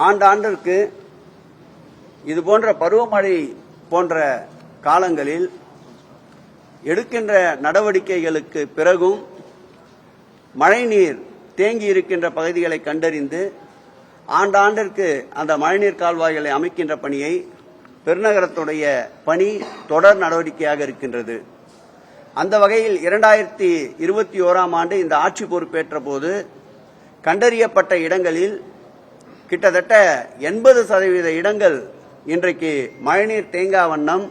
ஆண்டாண்டிற்கு இதுபோன்ற பருவமழை போன்ற காலங்களில் எடுக்கின்ற நடவடிக்கைகளுக்கு பிறகும் மழைநீர் தேங்கி இருக்கின்ற பகுதிகளை கண்டறிந்து ஆண்டாண்டிற்கு அந்த மழைநீர் கால்வாய்களை அமைக்கின்ற பணியை பெருநகரத்துடைய பணி தொடர் நடவடிக்கையாக இருக்கின்றது. அந்த வகையில் 2021ஆம் ஆண்டு இந்த ஆட்சி பொறுப்பேற்ற போது கண்டறியப்பட்ட இடங்களில் கிட்டத்தட்ட 80% இடங்கள் இன்றைக்கு மழைநீர் தேங்கா வண்ணம்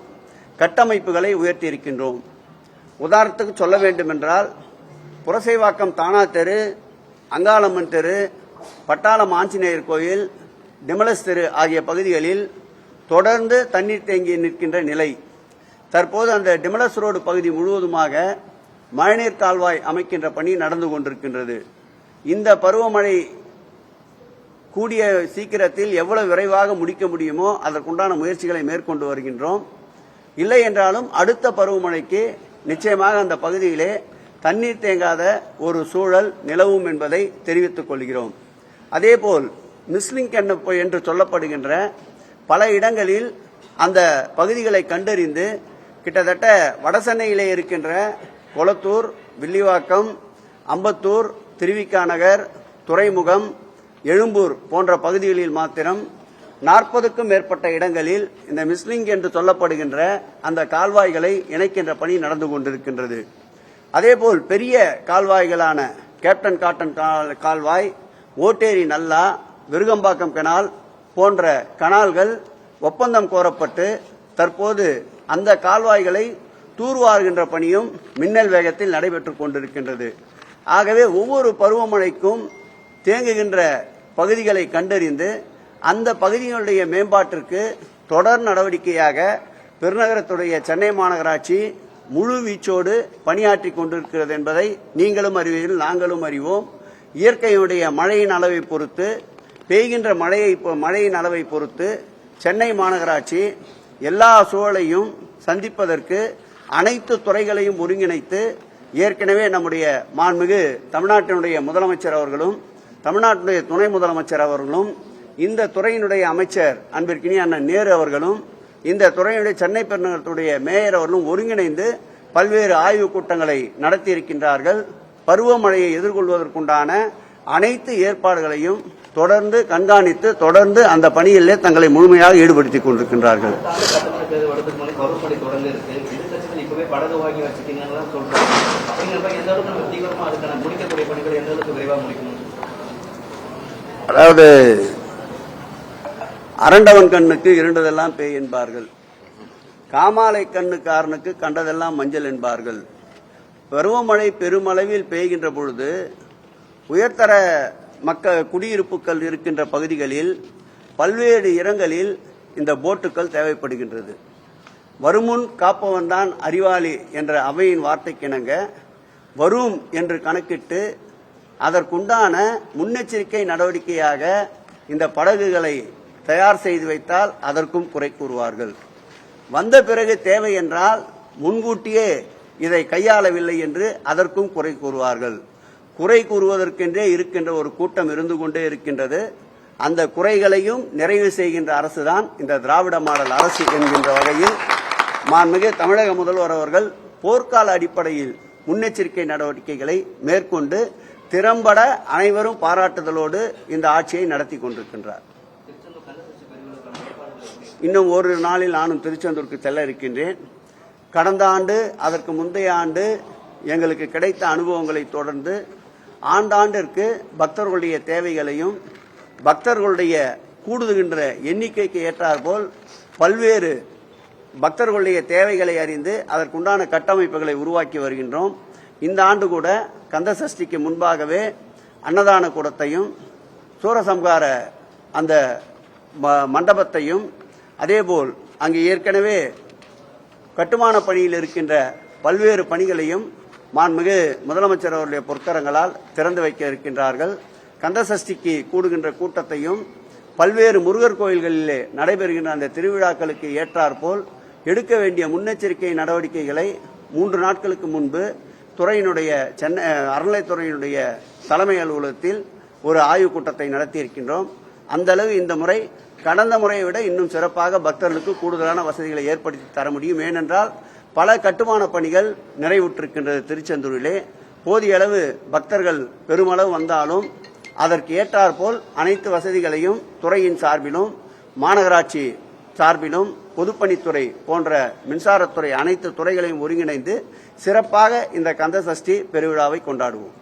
கட்டமைப்புகளை உயர்த்தியிருக்கின்றோம். உதாரணத்துக்கு சொல்ல வேண்டுமென்றால் புரசைவாக்கம் தானா தெரு, அங்காளம்மன் தெரு, பட்டாளம் ஆஞ்சநேயர் கோயில், டிமலஸ் தெரு ஆகிய பகுதிகளில் தொடர்ந்து தண்ணீர் தேங்கி நிற்கின்ற நிலை. தற்போது அந்த டிமலஸ் ரோடு பகுதி முழுவதுமாக மழைநீர் கால்வாய் அமைக்கின்ற பணி நடந்து கொண்டிருக்கின்றது. இந்த பருவமழை கூடிய சீக்கிரத்தில் எவ்வளவு விரைவாக முடிக்க முடியுமோ அதற்குண்டான முயற்சிகளை மேற்கொண்டு வருகின்றோம். இல்லை என்றாலும் அடுத்த பருவமழைக்கு நிச்சயமாக அந்த பகுதியிலே தண்ணீர் தேங்காத ஒரு சூழல் நிலவும் என்பதை தெரிவித்துக் கொள்கிறோம். அதேபோல் மிஸ்லிங் என்று சொல்லப்படுகின்ற பல இடங்களில் அந்த பகுதிகளை கண்டறிந்து கிட்டத்தட்ட வடசென்னையிலே இருக்கின்ற கொளத்தூர், வில்லிவாக்கம், அம்பத்தூர், திருவிக்கா நகர், துறைமுகம், எழும்பூர் போன்ற பகுதிகளில் மாத்திரம் 40க்கும் மேற்பட்ட இடங்களில் இந்த மிஸ்லிங் என்று சொல்லப்படுகின்ற அந்த கால்வாய்களை இணைக்கின்ற பணி நடந்து கொண்டிருக்கின்றது. அதேபோல் பெரிய கால்வாய்களான கேப்டன் காட்டன் கால்வாய், ஓட்டேரி நல்லா, விருகம்பாக்கம் கனால் போன்ற கனால்கள் ஒப்பந்தம் கோரப்பட்டு தற்போது அந்த கால்வாய்களை தூர்வாருகின்ற பணியும் மின்னல் வேகத்தில் நடைபெற்றுக் கொண்டிருக்கின்றது. ஆகவே ஒவ்வொரு பருவமழைக்கும் தேங்குகின்ற பகுதிகளை கண்டறிந்து அந்த பகுதிகளுடைய மேம்பாட்டிற்கு தொடர் நடவடிக்கையாக பெருநகரத்துடைய சென்னை மாநகராட்சி முழு வீச்சோடு பணியாற்றி கொண்டிருக்கிறது என்பதை நீங்களும் அறிவீர்கள், நாங்களும் அறிவோம். இயற்கையுடைய மழையின் அளவை பொறுத்து, பெய்கின்ற மழையின் அளவை பொறுத்து சென்னை மாநகராட்சி எல்லா சூழலையும் சந்திப்பதற்கு அனைத்து துறைகளையும் ஒருங்கிணைத்து ஏற்கனவே நம்முடைய மாண்புமிகு தமிழ்நாட்டினுடைய முதலமைச்சர் அவர்களும் தமிழ்நாட்டுடைய துணை முதலமைச்சர் அவர்களும் இந்த துறையினுடைய அமைச்சர் அன்பிற்கினிய அண்ணன் நேரு அவர்களும் இந்த துறையினுடைய சென்னை பெருநகரத்துடைய மேயர் அவர்களும் ஒருங்கிணைந்து பல்வேறு ஆய்வுக் கூட்டங்களை நடத்தியிருக்கின்றார்கள். பருவமழையை எதிர்கொள்வதற்குண்டான அனைத்து ஏற்பாடுகளையும் தொடர்ந்து கண்காணித்து தொடர்ந்து அந்த பணியிலே தங்களை முழுமையாக ஈடுபடுத்திக் கொண்டிருக்கின்றார்கள். அதாவது அரண்டவன் கண்ணுக்கு இருண்டதெல்லாம் பேய் என்பார்கள், காமாலை கண்ணுக்காரனுக்கு கண்டதெல்லாம் மஞ்சள் என்பார்கள். பருவமழை பெருமளவில் பெய்கின்ற பொழுது உயர்தர குடியிருப்புகள் இருக்கின்ற பகுதிகளில் பல்வேறு இடங்களில் இந்த போட்டுகள் தேவைப்படுகின்றது. வருமுன் காப்பவன் தான் அறிவாளி என்ற அவையின் வார்த்தைக்கிணங்க வரும் என்று கணக்கிட்டு அதற்குண்டான முன்னெச்சரிக்கை நடவடிக்கையாக இந்த படகுகளை தயார் செய்து வைத்தால் அதற்கும் குறை கூறுவார்கள். வந்த பிறகு தேவை என்றால் முன்கூட்டியே இதை கையாளவில்லை என்று அதற்கும் குறை கூறுவார்கள். குறை கூறுவதற்கென்றே இருக்கின்ற ஒரு கூட்டம் இருந்து கொண்டே இருக்கின்றது. அந்த குறைகளையும் நிறைவு செய்கின்ற அரசுதான் இந்த திராவிட மாடல் அரசு என்கின்ற வகையில் மாண்புமிகு தமிழக முதல்வர் அவர்கள் போர்க்கால அடிப்படையில் முன்னெச்சரிக்கை நடவடிக்கைகளை மேற்கொண்டு திறம்பட அனைவரும் பாராட்டுதலோடு இந்த ஆட்சியை நடத்தி கொண்டிருக்கின்றார். இன்னும் ஒரு நாளில் நானும் திருச்செந்தூருக்கு செல்ல இருக்கின்றேன். கடந்த ஆண்டு அதற்கு முந்தைய ஆண்டு எங்களுக்கு கிடைத்த அனுபவங்களை தொடர்ந்து ஆண்டாண்டிற்கு பக்தர்களுடைய தேவைகளையும் பக்தர்களுடைய கூடுகின்ற எண்ணிக்கைக்கு ஏற்றாற்போல் பல்வேறு பக்தர்களுடைய தேவைகளை அறிந்து அதற்குண்டான கட்டமைப்புகளை உருவாக்கி வருகின்றோம். இந்த ஆண்டு கூட கந்த சஷ்டிக்கு முன்பாகவே அன்னதான கூடத்தையும் சூரசம்ஹார அந்த மண்டபத்தையும் அதேபோல் அங்கு ஏற்கனவே கட்டுமான பணியில் இருக்கின்ற பல்வேறு பணிகளையும் மாண்புமிகு முதலமைச்சர் அவருடைய பொற்கரங்களால் திறந்து வைக்க இருக்கின்றார்கள். கந்தசஷ்டிக்கு கூடுகின்ற கூட்டத்தையும் பல்வேறு முருகர் கோயில்களிலே நடைபெறுகின்ற அந்த திருவிழாக்களுக்கு ஏற்றாற்போல் எடுக்க வேண்டிய முன்னெச்சரிக்கை நடவடிக்கைகளை 3 நாட்களுக்கு முன்பு துறையினுடைய சென்னை அறநிலைத்துறையினுடைய தலைமை அலுவலகத்தில் ஒரு ஆய்வுக் கூட்டத்தை நடத்தியிருக்கின்றோம். அந்த அளவு இந்த முறை கடந்த முறையை விட இன்னும் சிறப்பாக பக்தர்களுக்கு கூடுதலான வசதிகளை ஏற்படுத்தி தர முடியும். ஏனென்றால் பல கட்டுமான பணிகள் நிறைவுற்றிருக்கின்றது. திருச்செந்தூரிலே போதிய அளவு பக்தர்கள் பெருமளவு வந்தாலும் அதற்கு ஏற்றாற்போல் அனைத்து வசதிகளையும் துறையின் சார்பிலும் மாநகராட்சி சார்பிலும் பொதுப்பணித்துறை போன்ற மின்சாரத்துறை அனைத்து துறைகளையும் ஒருங்கிணைந்து சிறப்பாக இந்த கந்த சஷ்டி பெருவிழாவை கொண்டாடுவோம்.